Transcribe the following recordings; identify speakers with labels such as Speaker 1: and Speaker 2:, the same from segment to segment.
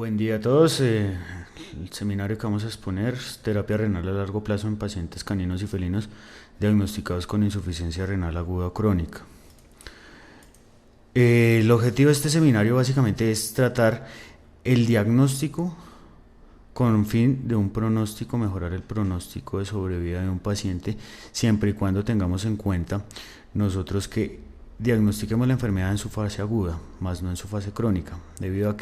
Speaker 1: Buen día a todos. El seminario que vamos a exponer es terapia renal a largo plazo en pacientes caninos y felinos diagnosticados con insuficiencia renal aguda o crónica. El objetivo de este seminario básicamente es tratar el diagnóstico con fin de un pronóstico, mejorar el pronóstico de sobrevida de un paciente, siempre y cuando tengamos en cuenta nosotros que diagnostiquemos la enfermedad en su fase aguda, más no en su fase crónica, debido a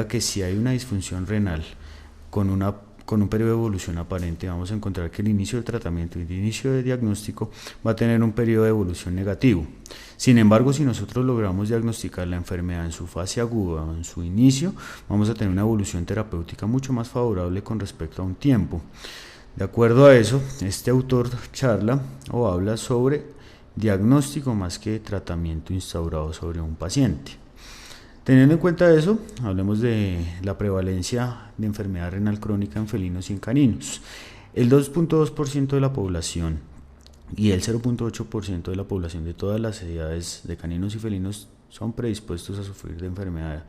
Speaker 1: que si hay una disfunción renal con un periodo de evolución aparente, vamos a encontrar que el inicio del tratamiento y el inicio del diagnóstico va a tener un periodo de evolución negativo. Sin embargo, si nosotros logramos diagnosticar la enfermedad en su fase aguda o en su inicio, vamos a tener una evolución terapéutica mucho más favorable con respecto a un tiempo. De acuerdo a eso, este autor charla o habla sobre diagnóstico más que tratamiento instaurado sobre un paciente. Teniendo en cuenta eso, hablemos de la prevalencia de enfermedad renal crónica en felinos y en caninos. El 2.2% de la población y el 0.8% de la población de todas las edades de caninos y felinos son predispuestos a sufrir de enfermedad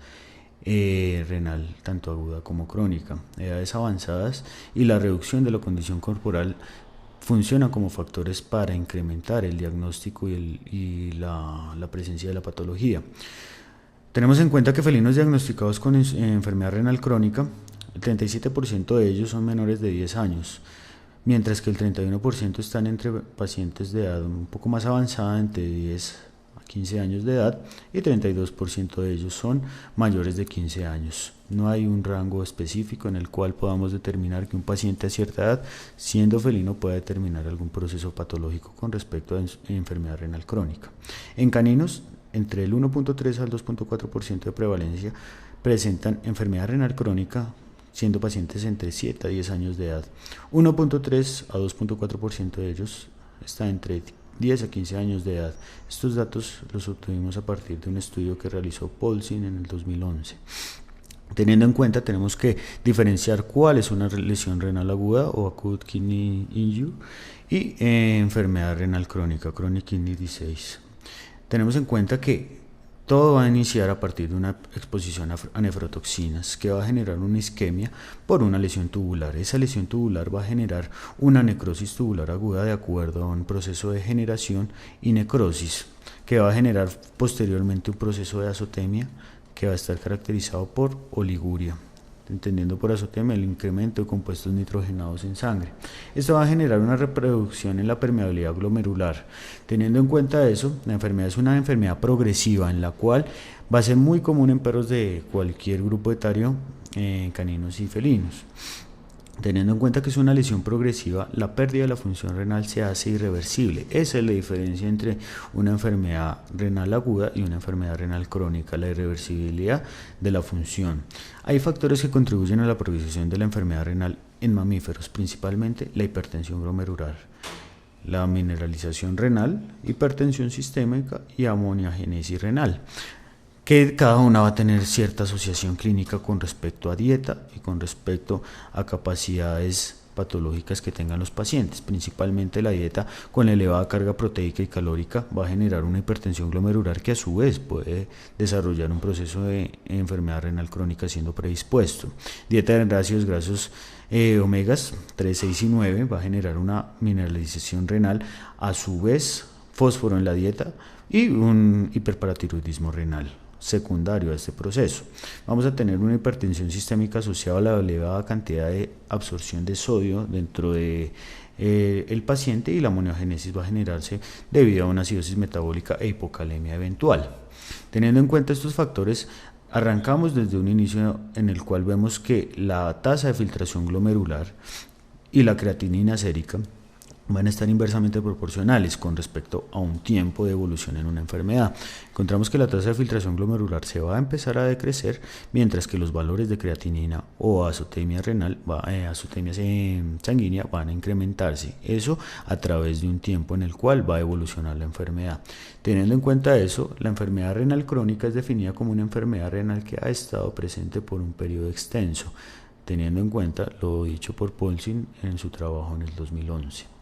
Speaker 1: renal, tanto aguda como crónica, edades avanzadas, y la reducción de la condición corporal funcionan como factores para incrementar el diagnóstico y la presencia de la patología. Tenemos en cuenta que felinos diagnosticados con enfermedad renal crónica, el 37% de ellos son menores de 10 años, mientras que el 31% están entre pacientes de edad un poco más avanzada, entre 10 a 15 años de edad, y 32% de ellos son mayores de 15 años. No hay un rango específico en el cual podamos determinar que un paciente a cierta edad, siendo felino, pueda determinar algún proceso patológico con respecto a enfermedad renal crónica. En caninos, entre el 1.3 al 2.4% de prevalencia presentan enfermedad renal crónica, siendo pacientes entre 7 a 10 años de edad. 1.3 a 2.4% de ellos está entre 10 a 15 años de edad. Estos datos los obtuvimos a partir de un estudio que realizó Paulsin en el 2011. Teniendo en cuenta, tenemos que diferenciar cuál es una lesión renal aguda o acute kidney injury y enfermedad renal crónica, chronic kidney disease. Tenemos en cuenta que todo va a iniciar a partir de una exposición a nefrotoxinas que va a generar una isquemia por una lesión tubular. Esa lesión tubular va a generar una necrosis tubular aguda de acuerdo a un proceso de generación y necrosis que va a generar posteriormente un proceso de azotemia que va a estar caracterizado por oliguria, entendiendo por azotemia el incremento de compuestos nitrogenados en sangre. Esto va a generar una reproducción en la permeabilidad glomerular. Teniendo en cuenta eso, la enfermedad es una enfermedad progresiva en la cual va a ser muy común en perros de cualquier grupo etario, caninos y felinos. Teniendo en cuenta que es una lesión progresiva, la pérdida de la función renal se hace irreversible. Esa es la diferencia entre una enfermedad renal aguda y una enfermedad renal crónica, la irreversibilidad de la función. Hay factores que contribuyen a la progresión de la enfermedad renal en mamíferos, principalmente la hipertensión glomerular, la mineralización renal, hipertensión sistémica y amoniogénesis renal, que cada una va a tener cierta asociación clínica con respecto a dieta y con respecto a capacidades patológicas que tengan los pacientes. Principalmente la dieta con elevada carga proteica y calórica va a generar una hipertensión glomerular que a su vez puede desarrollar un proceso de enfermedad renal crónica siendo predispuesto. Dieta de ácidos grasos omegas 3, 6 y 9 va a generar una mineralización renal, a su vez fósforo en la dieta y un hiperparatiroidismo renal secundario a este proceso. Vamos a tener una hipertensión sistémica asociada a la elevada cantidad de absorción de sodio dentro de el paciente, y la amoniogénesis va a generarse debido a una acidosis metabólica e hipocalemia eventual. Teniendo en cuenta estos factores, arrancamos desde un inicio en el cual vemos que la tasa de filtración glomerular y la creatinina sérica van a estar inversamente proporcionales con respecto a un tiempo de evolución en una enfermedad. Encontramos que la tasa de filtración glomerular se va a empezar a decrecer, mientras que los valores de creatinina o azotemia renal, azotemia sanguínea, van a incrementarse. Eso a través de un tiempo en el cual va a evolucionar la enfermedad. Teniendo en cuenta eso, la enfermedad renal crónica es definida como una enfermedad renal que ha estado presente por un periodo extenso, teniendo en cuenta lo dicho por Paulsin en su trabajo en el 2011.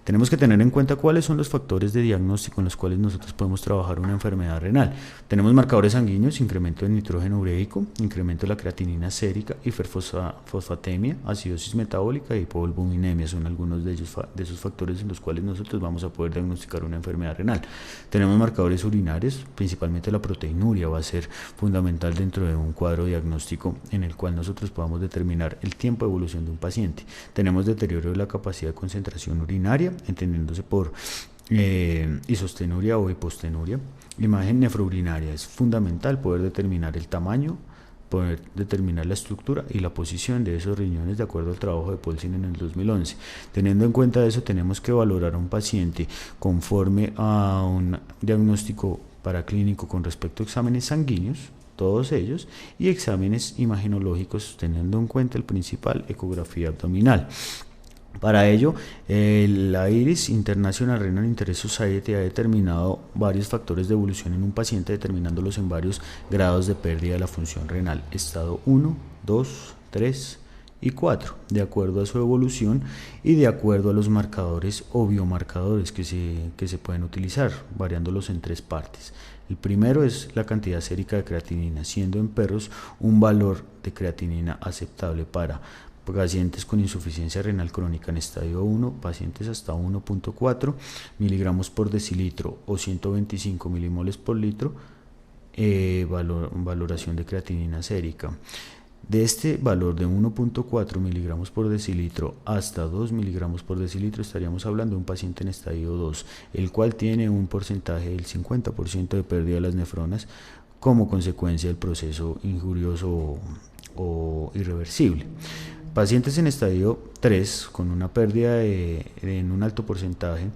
Speaker 1: Tenemos que tener en cuenta cuáles son los factores de diagnóstico en los cuales nosotros podemos trabajar una enfermedad renal. Tenemos marcadores sanguíneos, incremento del nitrógeno ureico, incremento de la creatinina sérica, hiperfosfatemia, acidosis metabólica y hipoalbuminemia. Son algunos de esos factores en los cuales nosotros vamos a poder diagnosticar una enfermedad renal. Tenemos marcadores urinarios, principalmente la proteinuria va a ser fundamental dentro de un cuadro diagnóstico en el cual nosotros podamos determinar el tiempo de evolución de un paciente. Tenemos deterioro de la capacidad de concentración urinaria, entendiéndose por isostenuria o hipostenuria. Imagen nefrourinaria, es fundamental poder determinar el tamaño, poder determinar la estructura y la posición de esos riñones de acuerdo al trabajo de Paulsen en el 2011. Teniendo en cuenta eso, tenemos que valorar a un paciente conforme a un diagnóstico paraclínico con respecto a exámenes sanguíneos, todos ellos, y exámenes imagenológicos, teniendo en cuenta el principal, ecografía abdominal. Para ello, la IRIS International Renal Interest Society ha determinado varios factores de evolución en un paciente, determinándolos en varios grados de pérdida de la función renal, estado 1, 2, 3 y 4, de acuerdo a su evolución y de acuerdo a los marcadores o biomarcadores que se pueden utilizar, variándolos en tres partes. El primero es la cantidad sérica de creatinina, siendo en perros un valor de creatinina aceptable para pacientes con insuficiencia renal crónica en estadio 1, pacientes hasta 1.4 miligramos por decilitro o 125 milimoles por litro, valoración de creatinina sérica. De este valor de 1.4 miligramos por decilitro hasta 2 miligramos por decilitro estaríamos hablando de un paciente en estadio 2, el cual tiene un porcentaje del 50% de pérdida de las nefronas como consecuencia del proceso injurioso o irreversible. Pacientes en estadio 3 con una pérdida en un alto porcentaje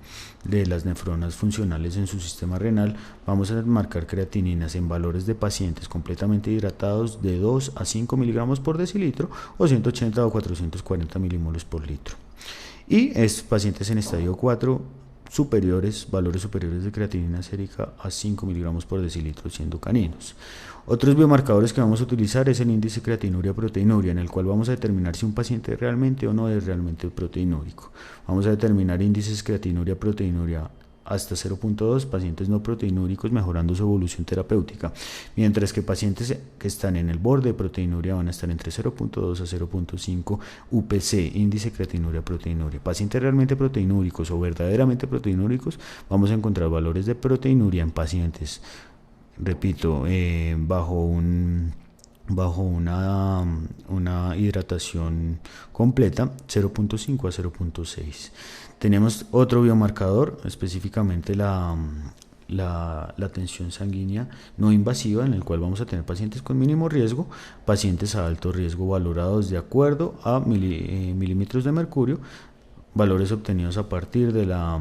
Speaker 1: de las nefronas funcionales en su sistema renal, vamos a marcar creatininas en valores de pacientes completamente hidratados de 2 a 5 miligramos por decilitro o 180 o 440 milimoles por litro. Y pacientes en estadio 4 valores superiores de creatinina sérica a 5 miligramos por decilitro siendo caninos. Otros biomarcadores que vamos a utilizar es el índice creatinuria-proteinuria, en el cual vamos a determinar si un paciente realmente o no es realmente proteinúrico. Vamos a determinar índices creatinuria-proteinuria hasta 0.2, pacientes no proteinúricos mejorando su evolución terapéutica, mientras que pacientes que están en el borde de proteinuria van a estar entre 0.2 a 0.5 UPC, índice creatinuria-proteinuria. Pacientes realmente proteinúricos o verdaderamente proteinúricos, vamos a encontrar valores de proteinuria en pacientes, repito, bajo una hidratación completa, 0.5 a 0.6. Tenemos otro biomarcador, específicamente la tensión sanguínea no invasiva, en el cual vamos a tener pacientes con mínimo riesgo, pacientes a alto riesgo valorados de acuerdo a milímetros de mercurio, valores obtenidos a partir de la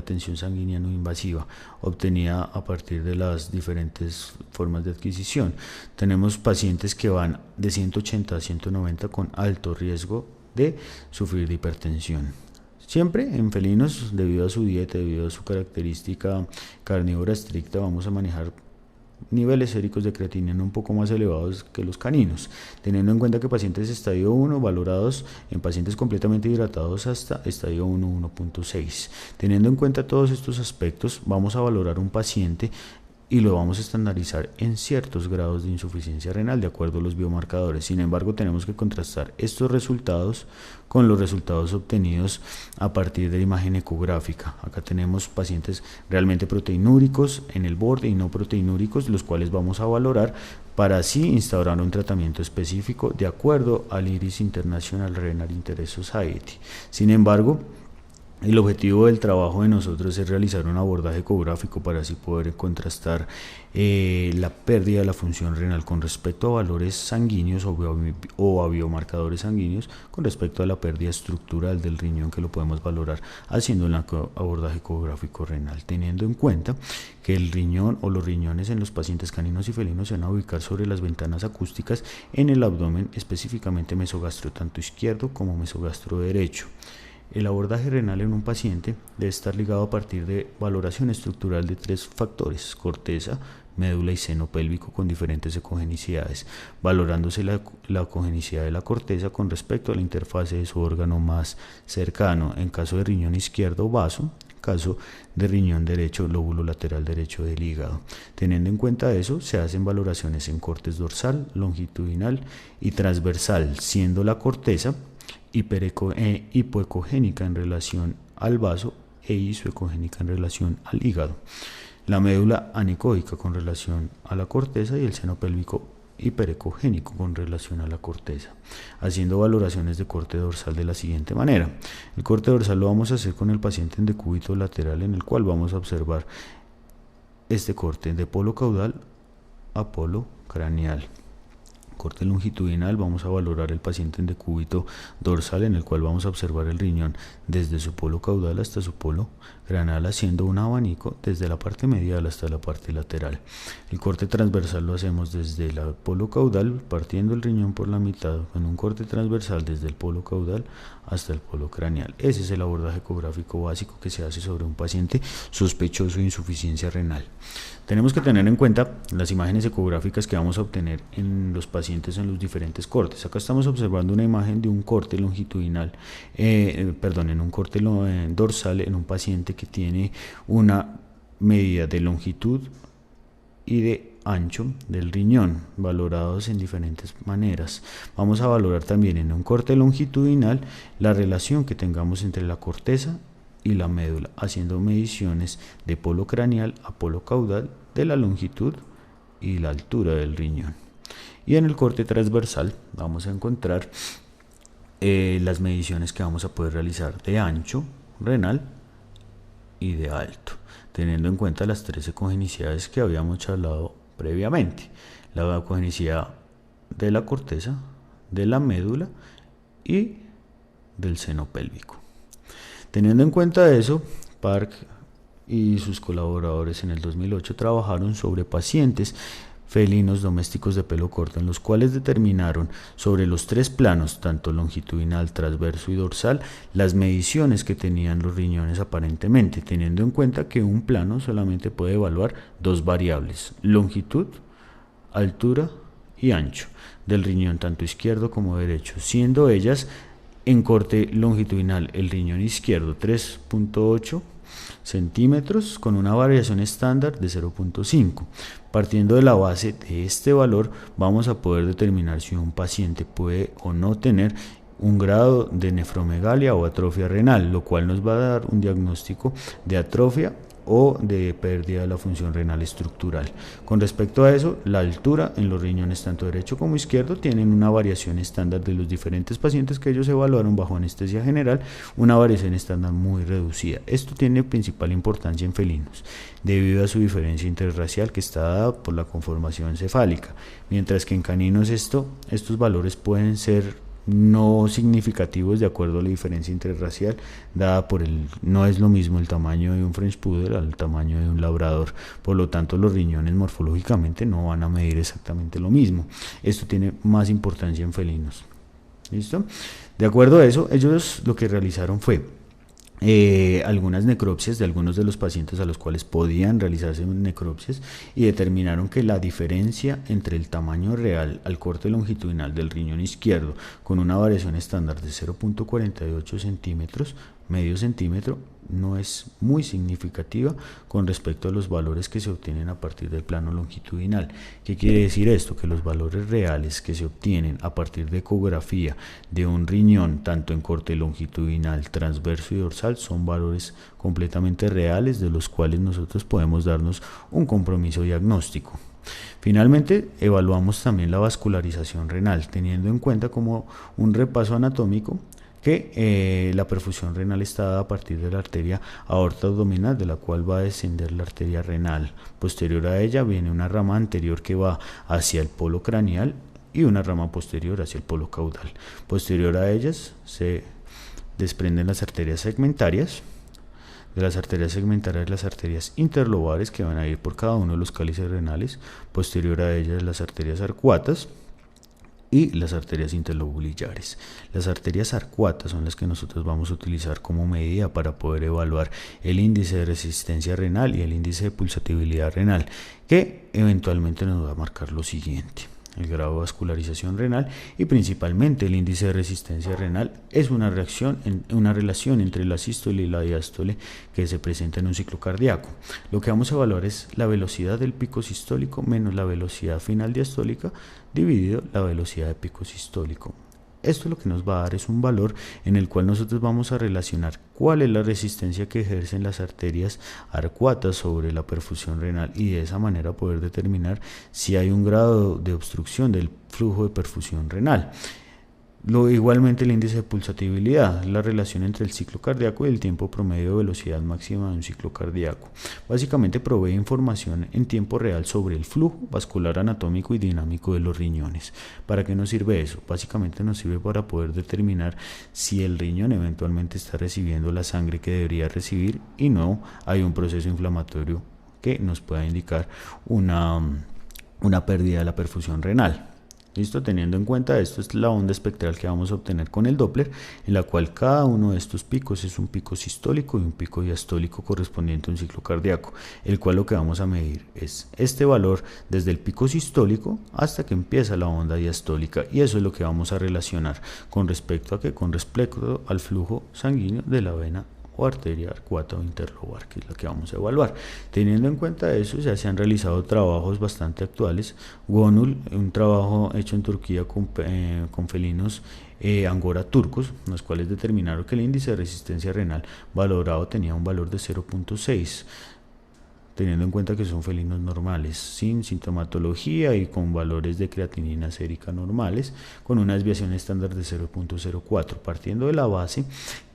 Speaker 1: tensión sanguínea no invasiva, obtenida a partir de las diferentes formas de adquisición. Tenemos pacientes que van de 180 a 190 con alto riesgo de sufrir de hipertensión. Siempre en felinos, debido a su dieta, debido a su característica carnívora estricta, vamos a manejar niveles séricos de creatinina un poco más elevados que los caninos, teniendo en cuenta que pacientes estadio 1 valorados en pacientes completamente hidratados hasta estadio 1, 1.6. Teniendo en cuenta todos estos aspectos, vamos a valorar un paciente y lo vamos a estandarizar en ciertos grados de insuficiencia renal de acuerdo a los biomarcadores. Sin embargo, tenemos que contrastar estos resultados con los resultados obtenidos a partir de la imagen ecográfica. Acá tenemos pacientes realmente proteinúricos en el borde y no proteinúricos, los cuales vamos a valorar para así instaurar un tratamiento específico de acuerdo al IRIS International Renal Interest Society. Sin embargo, el objetivo del trabajo de nosotros es realizar un abordaje ecográfico para así poder contrastar la pérdida de la función renal con respecto a valores sanguíneos o a biomarcadores sanguíneos con respecto a la pérdida estructural del riñón, que lo podemos valorar haciendo el abordaje ecográfico renal, teniendo en cuenta que el riñón o los riñones en los pacientes caninos y felinos se van a ubicar sobre las ventanas acústicas en el abdomen, específicamente mesogastro tanto izquierdo como mesogastro derecho. El abordaje renal en un paciente debe estar ligado a partir de valoración estructural de 3 factores: corteza, médula y seno pélvico con diferentes ecogenicidades, valorándose la ecogenicidad de la corteza con respecto a la interfase de su órgano más cercano, en caso de riñón izquierdo, vaso, caso de riñón derecho, lóbulo lateral derecho del hígado. Teniendo en cuenta eso, se hacen valoraciones en cortes dorsal, longitudinal y transversal, siendo la corteza hipoecogénica en relación al vaso e isoecogénica en relación al hígado. La médula anecoica con relación a la corteza y el seno pélvico hiperecogénico con relación a la corteza, haciendo valoraciones de corte dorsal de la siguiente manera. El corte dorsal lo vamos a hacer con el paciente en decúbito lateral, en el cual vamos a observar este corte de polo caudal a polo craneal. Corte longitudinal, vamos a valorar el paciente en decúbito dorsal, en el cual vamos a observar el riñón desde su polo caudal hasta su polo craneal, haciendo un abanico desde la parte medial hasta la parte lateral. El corte transversal lo hacemos desde el polo caudal, partiendo el riñón por la mitad, con un corte transversal desde el polo caudal hasta el polo craneal. Ese es el abordaje ecográfico básico que se hace sobre un paciente sospechoso de insuficiencia renal. Tenemos que tener en cuenta las imágenes ecográficas que vamos a obtener en los pacientes en los diferentes cortes. Acá estamos observando una imagen de un corte longitudinal, en un corte dorsal en un paciente que tiene una medida de longitud y de ancho del riñón, valorados en diferentes maneras. Vamos a valorar también en un corte longitudinal la relación que tengamos entre la corteza y la médula, haciendo mediciones de polo craneal a polo caudal de la longitud y la altura del riñón. Y en el corte transversal vamos a encontrar las mediciones que vamos a poder realizar de ancho renal y de alto, teniendo en cuenta las 3 ecogenicidades que habíamos charlado previamente: la ecogenicidad de la corteza, de la médula y del seno pélvico. Teniendo en cuenta eso, Park y sus colaboradores en el 2008 trabajaron sobre pacientes felinos domésticos de pelo corto, en los cuales determinaron sobre los 3 planos, tanto longitudinal, transverso y dorsal, las mediciones que tenían los riñones aparentemente, teniendo en cuenta que un plano solamente puede evaluar 2 variables: longitud, altura y ancho del riñón, tanto izquierdo como derecho, siendo ellas en corte longitudinal el riñón izquierdo 3.8 centímetros con una variación estándar de 0.5. Partiendo de la base de este valor, vamos a poder determinar si un paciente puede o no tener un grado de nefromegalia o atrofia renal, lo cual nos va a dar un diagnóstico de atrofia o de pérdida de la función renal estructural. Con respecto a eso, la altura en los riñones tanto derecho como izquierdo tienen una variación estándar de los diferentes pacientes que ellos evaluaron bajo anestesia general, una variación estándar muy reducida. Esto tiene principal importancia en felinos debido a su diferencia interracial que está dada por la conformación cefálica, mientras que en caninos estos valores pueden ser no significativos de acuerdo a la diferencia interracial dada por no es lo mismo el tamaño de un French Poodle al tamaño de un labrador, por lo tanto los riñones morfológicamente no van a medir exactamente lo mismo. Esto tiene más importancia en felinos. ¿Listo? De acuerdo a eso, ellos lo que realizaron fue algunas necropsias de algunos de los pacientes a los cuales podían realizarse necropsias, y determinaron que la diferencia entre el tamaño real al corte longitudinal del riñón izquierdo con una variación estándar de 0.48 centímetros, medio centímetro, no es muy significativa con respecto a los valores que se obtienen a partir del plano longitudinal. ¿Qué quiere decir esto? Que los valores reales que se obtienen a partir de ecografía de un riñón, tanto en corte longitudinal, transverso y dorsal, son valores completamente reales de los cuales nosotros podemos darnos un compromiso diagnóstico. Finalmente, evaluamos también la vascularización renal, teniendo en cuenta como un repaso anatómico que la perfusión renal está dada a partir de la arteria aorta abdominal, de la cual va a descender la arteria renal. Posterior a ella viene una rama anterior que va hacia el polo craneal y una rama posterior hacia el polo caudal. Posterior a ellas se desprenden las arterias segmentarias. De las arterias segmentarias, las arterias interlobales que van a ir por cada uno de los cálices renales. Posterior a ellas, las arterias arcuatas. y las arterias interlobulillares. Las arterias arcuatas son las que nosotros vamos a utilizar como medida para poder evaluar el índice de resistencia renal y el índice de pulsatividad renal, que eventualmente nos va a marcar lo siguiente: el grado de vascularización renal y principalmente el índice de resistencia renal. Es una relación entre la sístole y la diástole que se presenta en un ciclo cardíaco. Lo que vamos a evaluar es la velocidad del pico sistólico menos la velocidad final diastólica dividido la velocidad de pico sistólico. Esto lo que nos va a dar es un valor en el cual nosotros vamos a relacionar cuál es la resistencia que ejercen las arterias arcuatas sobre la perfusión renal y de esa manera poder determinar si hay un grado de obstrucción del flujo de perfusión renal. Igualmente el índice de pulsatividad, la relación entre el ciclo cardíaco y el tiempo promedio de velocidad máxima de un ciclo cardíaco. Básicamente provee información en tiempo real sobre el flujo vascular anatómico y dinámico de los riñones. ¿Para qué nos sirve eso? Básicamente nos sirve para poder determinar si el riñón eventualmente está recibiendo la sangre que debería recibir y no hay un proceso inflamatorio que nos pueda indicar una pérdida de la perfusión renal. ¿Listo? Teniendo en cuenta esto, es la onda espectral que vamos a obtener con el Doppler, en la cual cada uno de estos picos es un pico sistólico y un pico diastólico correspondiente a un ciclo cardíaco, el cual lo que vamos a medir es este valor desde el pico sistólico hasta que empieza la onda diastólica, y eso es lo que vamos a relacionar con respecto a con respecto al flujo sanguíneo de la vena o arteria arcuata o interlobar, que es la que vamos a evaluar. Teniendo en cuenta eso, ya se han realizado trabajos bastante actuales. Gonul, un trabajo hecho en Turquía con felinos angora turcos, los cuales determinaron que el índice de resistencia renal valorado tenía un valor de 0.6, teniendo en cuenta que son felinos normales, sin sintomatología y con valores de creatinina sérica normales, con una desviación estándar de 0.04, partiendo de la base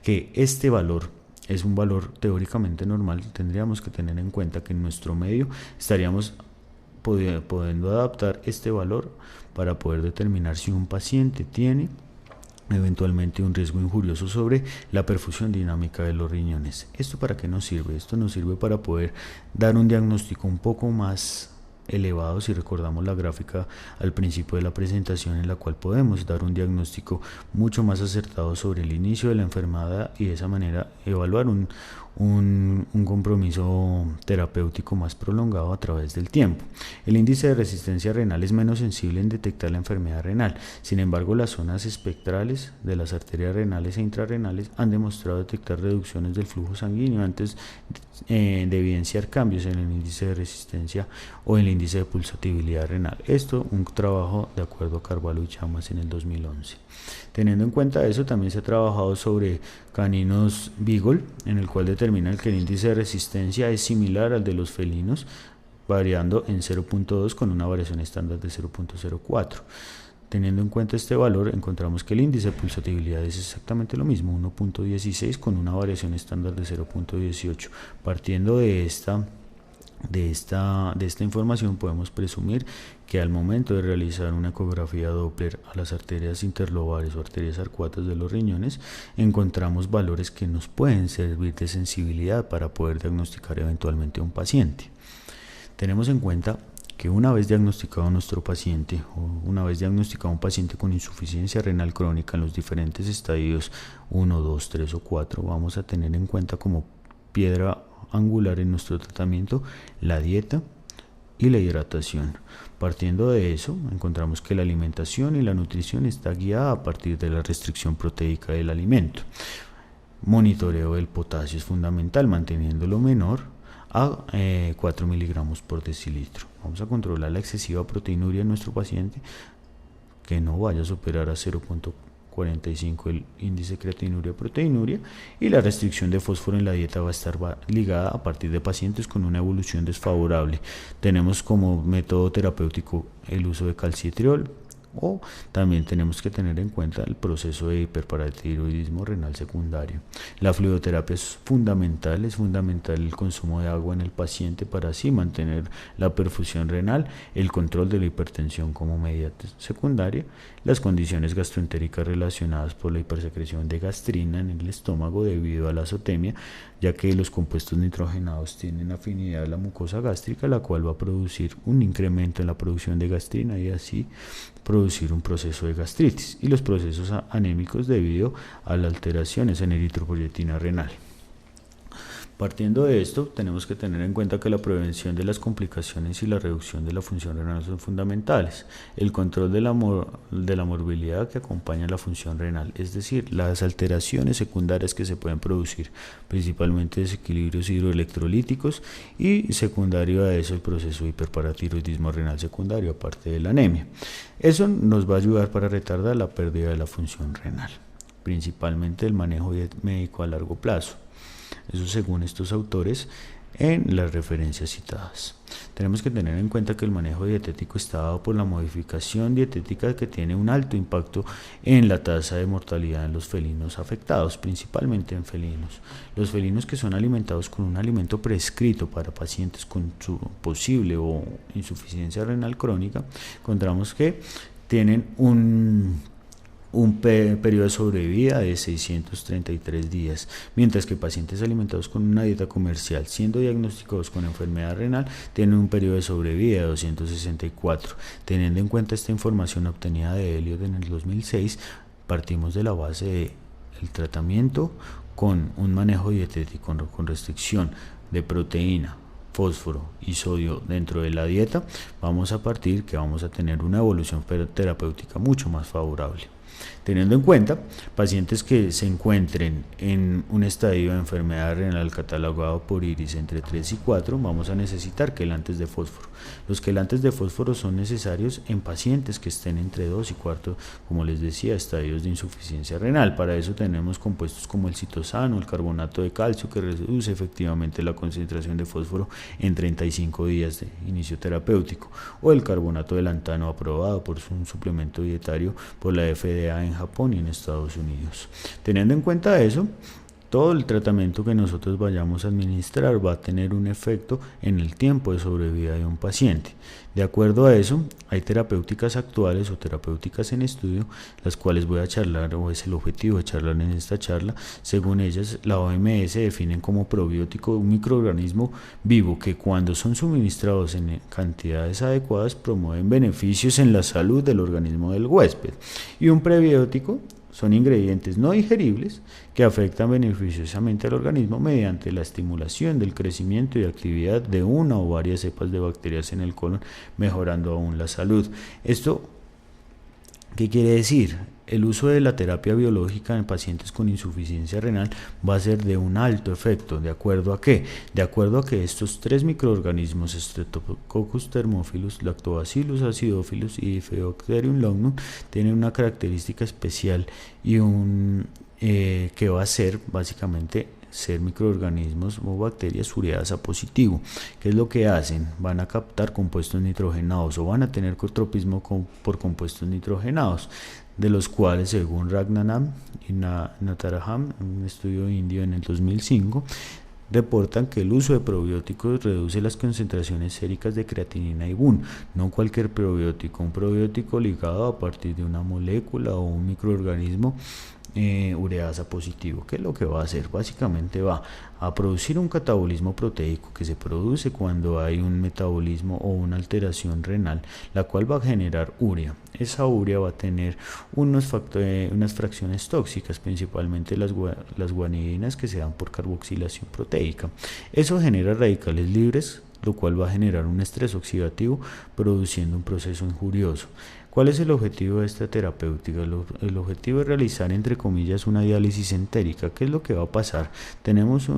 Speaker 1: que este valor es un valor teóricamente normal. Tendríamos que tener en cuenta que en nuestro medio estaríamos pudiendo adaptar este valor para poder determinar si un paciente tiene eventualmente un riesgo injurioso sobre la perfusión dinámica de los riñones. ¿Esto para qué nos sirve? Esto nos sirve para poder dar un diagnóstico un poco más elevado. Si recordamos la gráfica al principio de la presentación, en la cual podemos dar un diagnóstico mucho más acertado sobre el inicio de la enfermedad y de esa manera evaluar un compromiso terapéutico más prolongado a través del tiempo. El índice de resistencia renal es menos sensible en detectar la enfermedad renal. Sin embargo, las zonas espectrales de las arterias renales e intrarrenales han demostrado detectar reducciones del flujo sanguíneo antes de evidenciar cambios en el índice de resistencia o en el índice de pulsatividad renal. Esto, un trabajo de acuerdo a Carvalho y Chamas en el 2011. Teniendo en cuenta eso, también se ha trabajado sobre caninos Beagle, en el cual determinan que el índice de resistencia es similar al de los felinos, variando en 0.2 con una variación estándar de 0.04. Teniendo en cuenta este valor, encontramos que el índice de pulsatividad es exactamente lo mismo, 1.16 con una variación estándar de 0.18. Partiendo de esta información, podemos presumir que al momento de realizar una ecografía Doppler a las arterias interlobares o arterias arcuatas de los riñones, encontramos valores que nos pueden servir de sensibilidad para poder diagnosticar eventualmente a un paciente. Tenemos en cuenta que una vez diagnosticado a nuestro paciente o una vez diagnosticado a un paciente con insuficiencia renal crónica en los diferentes estadios 1, 2, 3 o 4, vamos a tener en cuenta como piedra angular en nuestro tratamiento la dieta y la hidratación. Partiendo de eso, encontramos que la alimentación y la nutrición está guiada a partir de la restricción proteica del alimento. Monitoreo del potasio es fundamental, manteniéndolo menor a 4 miligramos por decilitro. Vamos a controlar la excesiva proteinuria en nuestro paciente, que no vaya a superar a 0.45 el índice creatinuria-proteinuria, y la restricción de fósforo en la dieta va a estar ligada a partir de pacientes con una evolución desfavorable. Tenemos como método terapéutico el uso de calcitriol, o también tenemos que tener en cuenta el proceso de hiperparatiroidismo renal secundario. La fluidoterapia es fundamental el consumo de agua en el paciente para así mantener la perfusión renal, el control de la hipertensión como medida secundaria, las condiciones gastroentéricas relacionadas por la hipersecreción de gastrina en el estómago debido a la azotemia, ya que los compuestos nitrogenados tienen afinidad a la mucosa gástrica, la cual va a producir un incremento en la producción de gastrina y así producir producir un proceso de gastritis y los procesos anémicos debido a las alteraciones en eritropoyetina renal. Partiendo de esto, tenemos que tener en cuenta que la prevención de las complicaciones y la reducción de la función renal son fundamentales. El control de la morbilidad que acompaña la función renal, es decir, las alteraciones secundarias que se pueden producir, principalmente desequilibrios hidroelectrolíticos y secundario a eso el proceso de hiperparatiroidismo renal secundario, aparte de la anemia. Eso nos va a ayudar para retardar la pérdida de la función renal, principalmente el manejo médico a largo plazo. Eso según estos autores en las referencias citadas. Tenemos que tener en cuenta que el manejo dietético está dado por la modificación dietética que tiene un alto impacto en la tasa de mortalidad en los felinos afectados, principalmente en felinos. Los felinos que son alimentados con un alimento prescrito para pacientes con su posible o insuficiencia renal crónica, encontramos que tienen un periodo de sobrevida de 633 días, mientras que pacientes alimentados con una dieta comercial, siendo diagnosticados con enfermedad renal, tienen un periodo de sobrevida de 264. Teniendo en cuenta esta información obtenida de Elliot en el 2006, partimos de la base del tratamiento con un manejo dietético con restricción de proteína, fósforo y sodio dentro de la dieta. Vamos a partir que vamos a tener una evolución terapéutica mucho más favorable. Teniendo en cuenta pacientes que se encuentren en un estadio de enfermedad renal catalogado por IRIS entre 3 y 4, vamos a necesitar quelantes de fósforo. Los quelantes de fósforo son necesarios en pacientes que estén entre 2 y 4, como les decía, estadios de insuficiencia renal. Para eso tenemos compuestos como el citosano, el carbonato de calcio, que reduce efectivamente la concentración de fósforo en 35 días de inicio terapéutico, o el carbonato de lantano, aprobado por un suplemento dietario por la FDA en Japón y en Estados Unidos. Teniendo en cuenta eso, todo el tratamiento que nosotros vayamos a administrar va a tener un efecto en el tiempo de sobrevida de un paciente. De acuerdo a eso, hay terapéuticas actuales o terapéuticas en estudio, las cuales voy a charlar, o es el objetivo de charlar en esta charla. Según ellas, la OMS define como probiótico un microorganismo vivo que, cuando son suministrados en cantidades adecuadas, promueven beneficios en la salud del organismo del huésped. Y un prebiótico son ingredientes no digeribles que afectan beneficiosamente al organismo mediante la estimulación del crecimiento y actividad de una o varias cepas de bacterias en el colon, mejorando aún la salud. Esto, ¿qué quiere decir? El uso de la terapia biológica en pacientes con insuficiencia renal va a ser de un alto efecto. ¿De acuerdo a qué? De acuerdo a que estos 3 microorganismos, Streptococcus thermophilus, Lactobacillus acidophilus y Bifidobacterium longus, tienen una característica especial y que va a ser básicamente ser microorganismos o bacterias ureadas a positivo. ¿Qué es lo que hacen? Van a captar compuestos nitrogenados o van a tener tropismo por compuestos nitrogenados, de los cuales, según Ragnanam y Natarajan, un estudio indio en el 2005, reportan que el uso de probióticos reduce las concentraciones séricas de creatinina y BUN. No cualquier probiótico, un probiótico ligado a partir de una molécula o un microorganismo ureasa positivo. ¿Qué es lo que va a hacer? Básicamente va a producir un catabolismo proteico que se produce cuando hay un metabolismo o una alteración renal, la cual va a generar urea. Esa urea va a tener unas fracciones tóxicas, principalmente las guanidinas, que se dan por carboxilación proteica. Eso genera radicales libres, lo cual va a generar un estrés oxidativo, produciendo un proceso injurioso. ¿Cuál es el objetivo de esta terapéutica? El objetivo es realizar, entre comillas, una diálisis entérica. ¿Qué es lo que va a pasar? Tenemos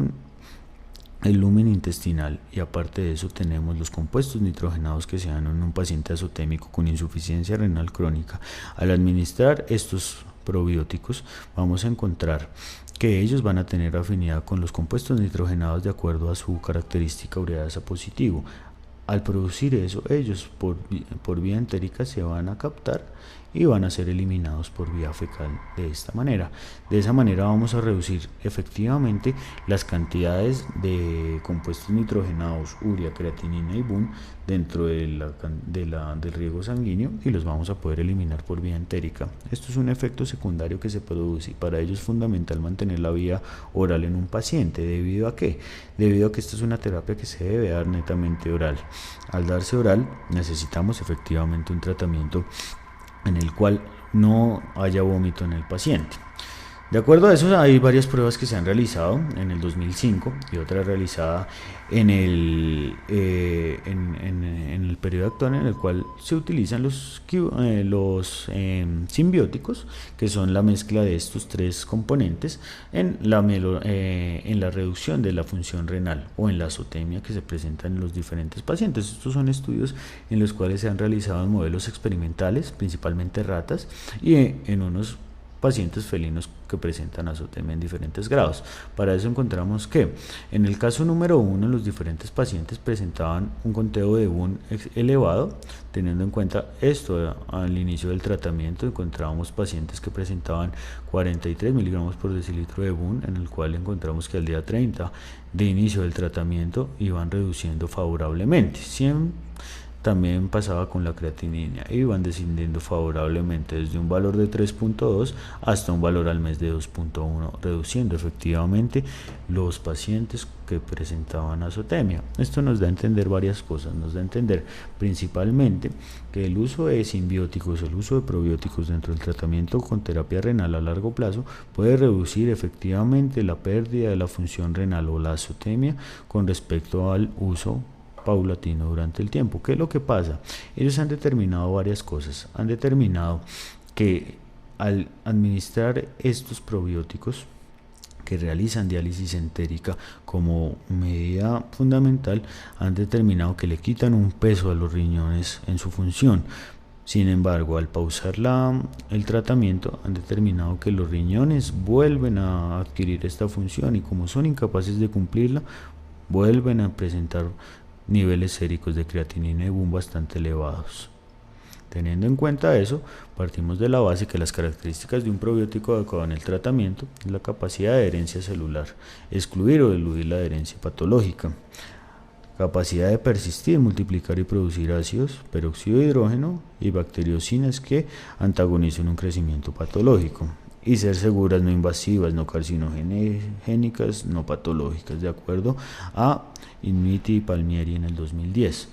Speaker 1: el lumen intestinal y, aparte de eso, tenemos los compuestos nitrogenados que se dan en un paciente azotémico con insuficiencia renal crónica. Al administrar estos probióticos, vamos a encontrar que ellos van a tener afinidad con los compuestos nitrogenados de acuerdo a su característica ureasa positivo. Al producir eso, ellos por vía entérica se van a captar y van a ser eliminados por vía fecal de esta manera. De esa manera vamos a reducir efectivamente las cantidades de compuestos nitrogenados, urea, creatinina y BUN dentro del riego sanguíneo, y los vamos a poder eliminar por vía entérica. Esto es un efecto secundario que se produce, y para ello es fundamental mantener la vía oral en un paciente. ¿Debido a qué? Debido a que esta es una terapia que se debe dar netamente oral. Al darse oral necesitamos efectivamente un tratamiento en el cual no haya vómito en el paciente. De acuerdo a eso, hay varias pruebas que se han realizado en el 2005 y otra realizada en el periodo actual, en el cual se utilizan los simbióticos, que son la mezcla de estos tres componentes, en la reducción de la función renal o en la azotemia que se presenta en los diferentes pacientes. Estos son estudios en los cuales se han realizado en modelos experimentales, principalmente ratas, y en unos pacientes felinos que presentan azotemia en diferentes grados. Para eso encontramos que en el caso número 1 los diferentes pacientes presentaban un conteo de BUN elevado. Teniendo en cuenta esto, al inicio del tratamiento encontrábamos pacientes que presentaban 43 miligramos por decilitro de BUN, en el cual encontramos que al día 30 de inicio del tratamiento iban reduciendo favorablemente. También pasaba con la creatinina, iban descendiendo favorablemente desde un valor de 3.2 hasta un valor al mes de 2.1, reduciendo efectivamente los pacientes que presentaban azotemia. Esto nos da a entender varias cosas, nos da a entender principalmente que el uso de simbióticos, el uso de probióticos dentro del tratamiento con terapia renal a largo plazo puede reducir efectivamente la pérdida de la función renal o la azotemia con respecto al uso paulatino durante el tiempo. ¿Qué es lo que pasa? Ellos han determinado varias cosas. Han determinado que al administrar estos probióticos que realizan diálisis entérica como medida fundamental, han determinado que le quitan un peso a los riñones en su función. Sin embargo, al pausar el tratamiento, han determinado que los riñones vuelven a adquirir esta función y como son incapaces de cumplirla, vuelven a presentar niveles séricos de creatinina y BUN bastante elevados. Teniendo en cuenta eso, partimos de la base que las características de un probiótico adecuado en el tratamiento es la capacidad de adherencia celular, excluir o eludir la adherencia patológica, capacidad de persistir, multiplicar y producir ácidos, peróxido de hidrógeno y bacteriocinas que antagonicen un crecimiento patológico, y ser seguras, no invasivas, no carcinogénicas, no patológicas, de acuerdo a Inuiti y Palmieri en el 2010.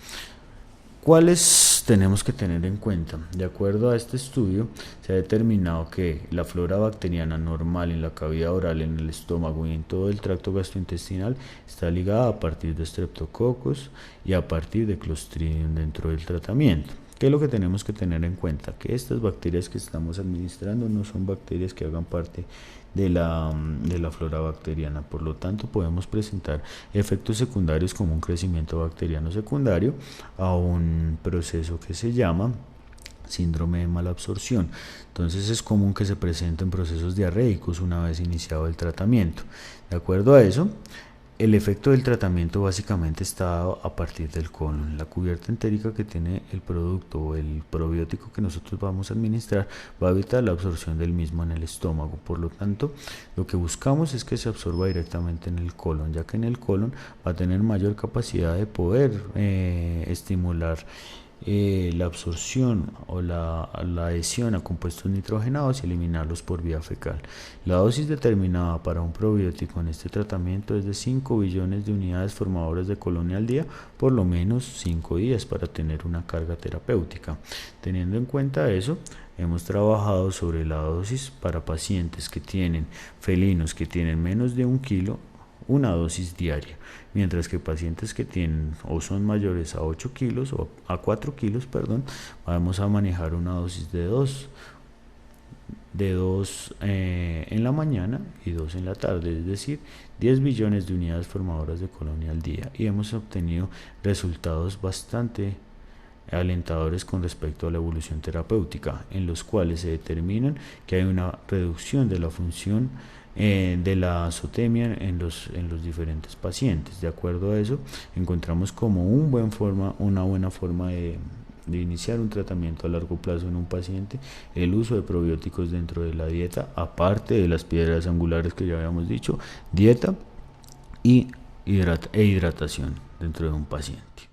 Speaker 1: ¿Cuáles tenemos que tener en cuenta? De acuerdo a este estudio, se ha determinado que la flora bacteriana normal en la cavidad oral, en el estómago y en todo el tracto gastrointestinal está ligada a partir de Streptococcus y a partir de Clostridium dentro del tratamiento. ¿Qué es lo que tenemos que tener en cuenta? Que estas bacterias que estamos administrando no son bacterias que hagan parte de la flora bacteriana, por lo tanto podemos presentar efectos secundarios como un crecimiento bacteriano secundario a un proceso que se llama síndrome de malabsorción. Entonces es común que se presenten procesos diarreicos una vez iniciado el tratamiento. De acuerdo a eso, el efecto del tratamiento básicamente está dado a partir del colon. La cubierta entérica que tiene el producto o el probiótico que nosotros vamos a administrar va a evitar la absorción del mismo en el estómago. Por lo tanto, lo que buscamos es que se absorba directamente en el colon, ya que en el colon va a tener mayor capacidad de poder estimular la absorción o la adhesión a compuestos nitrogenados y eliminarlos por vía fecal. La dosis determinada para un probiótico en este tratamiento es de 5 billones de unidades formadoras de colonia al día, por lo menos 5 días para tener una carga terapéutica. Teniendo en cuenta eso, hemos trabajado sobre la dosis para pacientes que tienen felinos que tienen menos de 1 kilo, una dosis diaria, mientras que pacientes que tienen o son mayores a 8 kilos o a 4 kilos, vamos a manejar una dosis de 2 en la mañana y 2 en la tarde, es decir, 10 billones de unidades formadoras de colonia al día, y hemos obtenido resultados bastante alentadores con respecto a la evolución terapéutica, en los cuales se determinan que hay una reducción de la función de la azotemia en los diferentes pacientes. De acuerdo a eso, encontramos como una buena forma de iniciar un tratamiento a largo plazo en un paciente el uso de probióticos dentro de la dieta, aparte de las piedras angulares que ya habíamos dicho, dieta y hidratación dentro de un paciente.